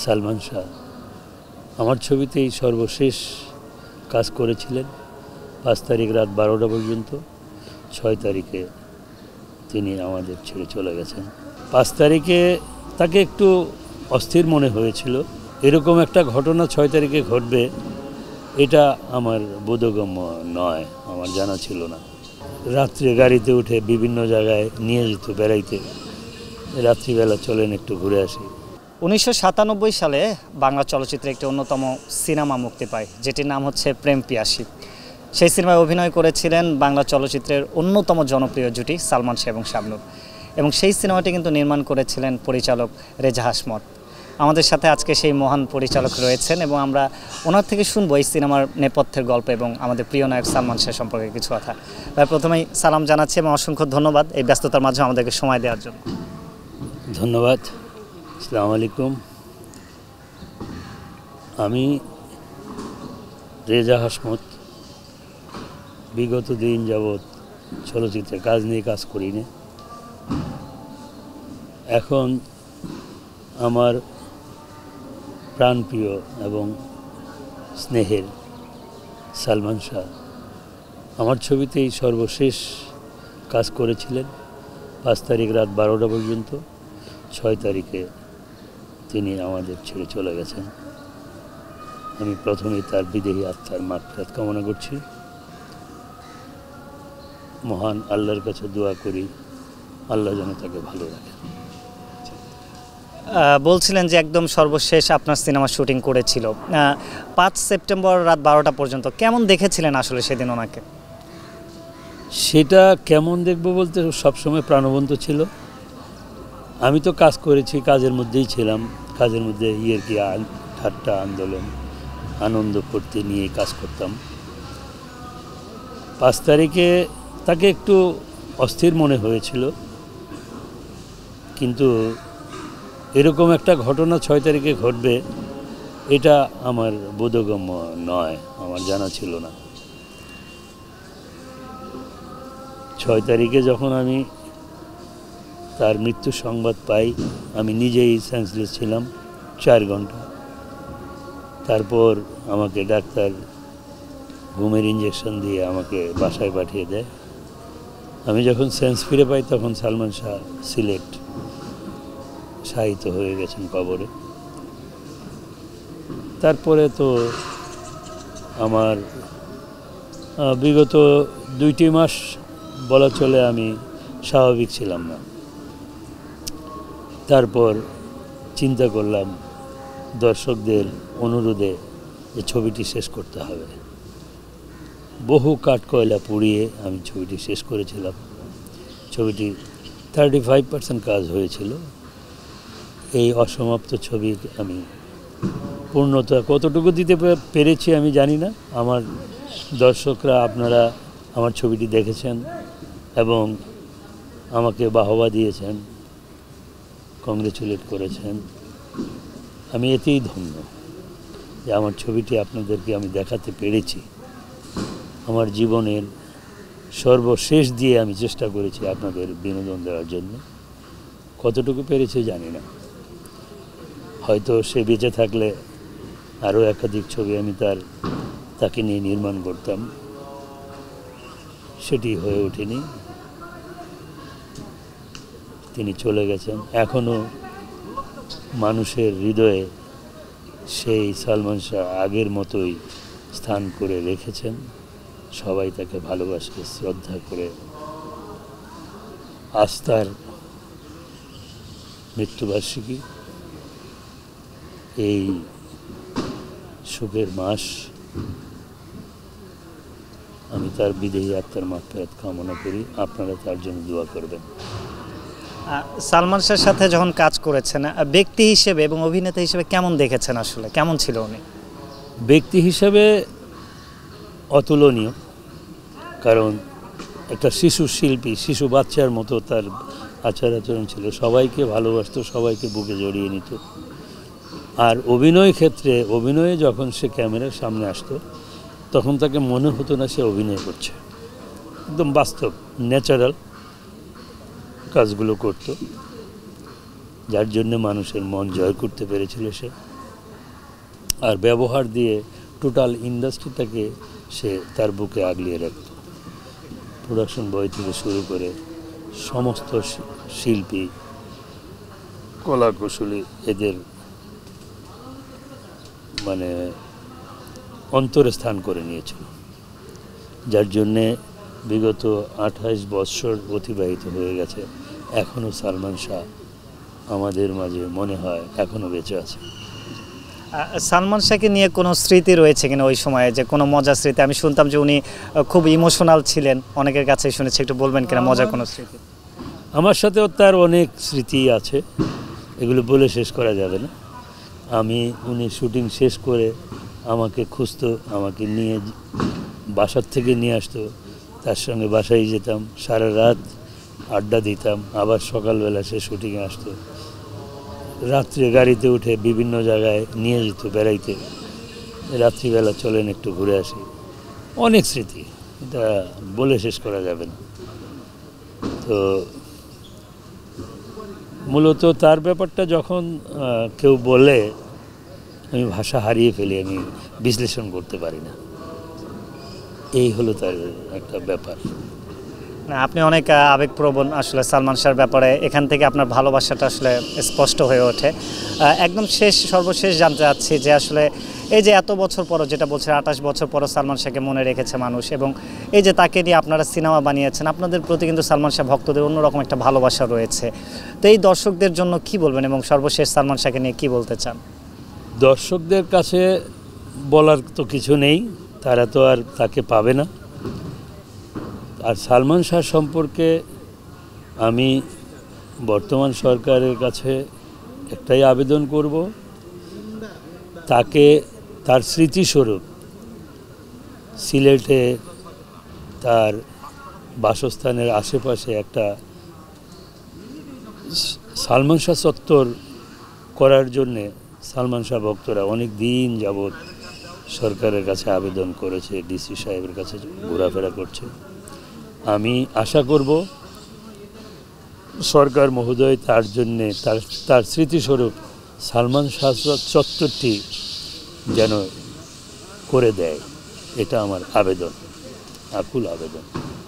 সালমান শাহ আমার ছবিতেই সর্বশেষ কাজ করেছিলেন। 5 তারিখ রাত 12টা পর্যন্ত, 6 তারিখে তিনি আমাদের ছেড়ে চলে গেছেন। 5 তারিখে তাকে একটু অস্থির মনে হয়েছিল, এরকম একটা ঘটনা 6 তারিখে ঘটবে এটা আমার বোধগম্য নয়, আমার জানা ছিল না। রাত্রে গাড়িতে উঠে বিভিন্ন জায়গায় নিয়ে যেত বেড়াইতে, রাত্রিবেলা চলেন একটু ঘুরে আসি। 1997 সালে বাংলা চলচ্চিত্রে একটি অন্যতম সিনেমা মুক্তি পায়, যেটির নাম হচ্ছে প্রেম পিয়াসী। সেই সিনেমায় অভিনয় করেছিলেন বাংলা চলচ্চিত্রের অন্যতম জনপ্রিয় জুটি সালমান শাহ এবং শাবনূর, এবং সেই সিনেমাটি কিন্তু নির্মাণ করেছিলেন পরিচালক রেজা হাশমত। আমাদের সাথে আজকে সেই মহান পরিচালক রয়েছেন এবং আমরা ওনার থেকে শুনবো এই সিনেমার নেপথ্যের গল্প এবং আমাদের প্রিয় নায়ক সালমান শাহ সম্পর্কে কিছু কথা। প্রথমেই সালাম জানাচ্ছি এবং অসংখ্য ধন্যবাদ এই ব্যস্ততার মাঝে আমাদেরকে সময় দেওয়ার জন্য। ধন্যবাদ। আসসালামু আলাইকুম। আমি রেজা হাশমত বিগত দিন যাবৎ চলচ্চিত্রে কাজ নিয়ে কাজ করি না। এখন আমার প্রাণপ্রিয় এবং স্নেহের সালমান শাহ আমার ছবিতেই সর্বশেষ কাজ করেছিলেন। 5 তারিখ রাত 12টা পর্যন্ত, 6 তারিখে তিনি আমাদের ছেড়ে চলে গেছেন। আমি প্রথমেই তার বিদেহী আত্মার মাগফিরাত কামনা করছি। মহান আল্লাহর কাছে দোয়া করি আল্লাহ যেন তাকে ভালো রাখেন। বলছিলেন যে একদম সর্বশেষ আপনার সিনেমা শুটিং করেছিল 5 সেপ্টেম্বর রাত 12টা পর্যন্ত। কেমন দেখেছিলেন আসলে সেদিন ওনাকে? সেটা কেমন দেখব বলতে সবসময় প্রাণবন্ত ছিল। আমি তো কাজ করেছি, কাজের মধ্যেই ছিলাম, কাজের মধ্যে কি ঠাট্টা আন্দোলন আনন্দ করতে নিয়ে কাজ করতাম। 5 তারিখে তাকে একটু অস্থির মনে হয়েছিল, কিন্তু এরকম একটা ঘটনা 6 তারিখে ঘটবে এটা আমার বোধগম্য নয়, আমার জানা ছিল না। 6 তারিখে যখন আমি তার মৃত্যু সংবাদ পাই, আমি নিজেই সেন্সলেস ছিলাম 4 ঘন্টা। তারপর আমাকে ডাক্তার ঘুমের ইঞ্জেকশন দিয়ে আমাকে বাসায় পাঠিয়ে দেয়। আমি যখন সেন্স ফিরে পাই তখন সালমান শাহ সিলেট শায়িত হয়ে গেছেন কবরে। তারপরে তো আমার বিগত 2টি মাস বলা চলে আমি স্বাভাবিক ছিলাম না। তারপর চিন্তা করলাম দর্শকদের অনুরোধে যে ছবিটি শেষ করতে হবে। বহু কাঠকয়লা পুড়িয়ে আমি ছবিটি শেষ করেছিলাম। ছবিটি 35% কাজ হয়েছিল। এই অসমাপ্ত ছবি আমি পূর্ণতা কতটুকু দিতে পেরেছি আমি জানি না। আমার দর্শকরা, আপনারা আমার ছবিটি দেখেছেন এবং আমাকে বাহবা দিয়েছেন, কংগ্রেচুলেট করেছেন। আমি এতেই ধন্য যে আমার ছবিটি আপনাদেরকে আমি দেখাতে পেরেছি। আমার জীবনের সর্বশেষ দিয়ে আমি চেষ্টা করেছি আপনাদের বিনোদন দেওয়ার জন্য। কতটুকু পেরেছি জানি না, হয়তো সে বেঁচে থাকলে আরও একাধিক ছবি আমি তাকে নিয়ে নির্মাণ করতাম, সেটি হয়ে ওঠেনি। তিনি চলে গেছেন। এখনও মানুষের হৃদয়ে সেই সালমান শাহ আগের মতোই স্থান করে রেখেছেন। সবাই তাকে ভালোবাসে, শ্রদ্ধা করে। আজ তার মৃত্যুবার্ষিকী, এই শোকের মাস। আমি তার বিদেহী আত্মার মাগফিরাত কামনা করি, আপনারা তার জন্য দোয়া করবেন। সালমান শাহের সাথে যখন কাজ করেছেন ব্যক্তি হিসেবে এবং অভিনেতা হিসেবে কেমন দেখেছেন? আসলে কেমন ছিল উনি? ব্যক্তি হিসেবে অতুলনীয়, কারণ একটা শিশু শিল্পী, শিশু বাচ্চার মতো তার আচার আচরণ ছিল। সবাইকে ভালোবাসতো, সবাইকে বুকে জড়িয়ে নিত। আর অভিনয়ে যখন সে ক্যামেরার সামনে আসতো তখন তাকে মনে হতো না সে অভিনয় করছে, একদম বাস্তব ন্যাচারাল কাজগুলো করত। যার জন্য মানুষের মন জয় করতে পেরেছিল সে। আর ব্যবহার দিয়ে টোটাল ইন্ডাস্ট্রিটাকে সে তার বুকে আগলিয়ে রাখত। প্রোডাকশন বয় থেকে শুরু করে সমস্ত শিল্পী, কলা কুশলী এদের মানে অন্তরে স্থান করে নিয়েছিল, যার জন্যে বিগত 28 বৎসর অতিবাহিত হয়ে গেছে, এখনও সালমান শাহ আমাদের মাঝে মনে হয় এখনও বেঁচে আছে। সালমান শাহকে নিয়ে কোনো স্মৃতি রয়েছে কিনা ওই সময়ে, যে কোনো মজার স্মৃতি? আমি শুনতাম যে উনি খুব ইমোশনাল ছিলেন, অনেকের কাছে শুনেছি, একটু বলবেন কিনা মজার কোনো স্মৃতি? আমার সাথেও তার অনেক স্মৃতি আছে, এগুলো বলে শেষ করা যাবে না। উনি শুটিং শেষ করে আমাকে খুঁজতো, আমাকে নিয়ে বাসার থেকে নিয়ে আসতো, তার সঙ্গে বাসায় যেতাম, সারা রাত আড্ডা দিতাম, আবার সকালবেলা সে শুটিংয়ে আসতো, রাত্রে গাড়িতে উঠে বিভিন্ন জায়গায় নিয়ে যেত বেড়াইতে, রাত্রিবেলা চলেন একটু ঘুরে আসি। অনেক স্মৃতি, এটা বলে শেষ করা যাবে না। তো মূলত তার ব্যাপারটা যখন কেউ বলে, আমি ভাষা হারিয়ে ফেলি, আমি বিশ্লেষণ করতে পারি না। এই হলো তার একটা ব্যাপার। না, আপনি অনেক আবেগপ্রবণ আসলে সালমান শাহর ব্যাপারে, এখান থেকে আপনার ভালোবাসাটা আসলে স্পষ্ট হয়ে ওঠে। একদম সর্বশেষ জানতে চাচ্ছি যে আসলে এই যে এত বছর পরও, যেটা বলছে 28 বছর পরও সালমান শাহকে মনে রেখেছে মানুষ, এবং এই যে তাকে নিয়ে আপনারা সিনেমা বানিয়েছেন, আপনাদের প্রতি কিন্তু সালমান শাহ ভক্তদের অন্যরকম একটা ভালোবাসা রয়েছে। তো এই দর্শকদের জন্য কি বলবেন, এবং সর্বশেষ সালমান শাহকে নিয়ে কি বলতে চান? দর্শকদের কাছে বলার তো কিছু নেই, তারা তো আর তাকে পাবে না। আর সালমান শাহ সম্পর্কে আমি বর্তমান সরকারের কাছে একটাই আবেদন করব, তাকে তার স্মৃতিস্বরূপ সিলেটে তার বাসস্থানের আশেপাশে একটা সালমান শাহ চত্বর করার জন্যে সালমান শাহ ভক্তরা অনেক দিন যাবৎ সরকারের কাছে আবেদন করেছে, ডিসি সাহেবের কাছে ঘোরাফেরা করছে। আমি আশা করব সরকার মহোদয় তার জন্যে তার স্মৃতিস্বরূপ সালমান শাহ চত্বরটি যেন করে দেয়, এটা আমার আবেদন, আকুল আবেদন।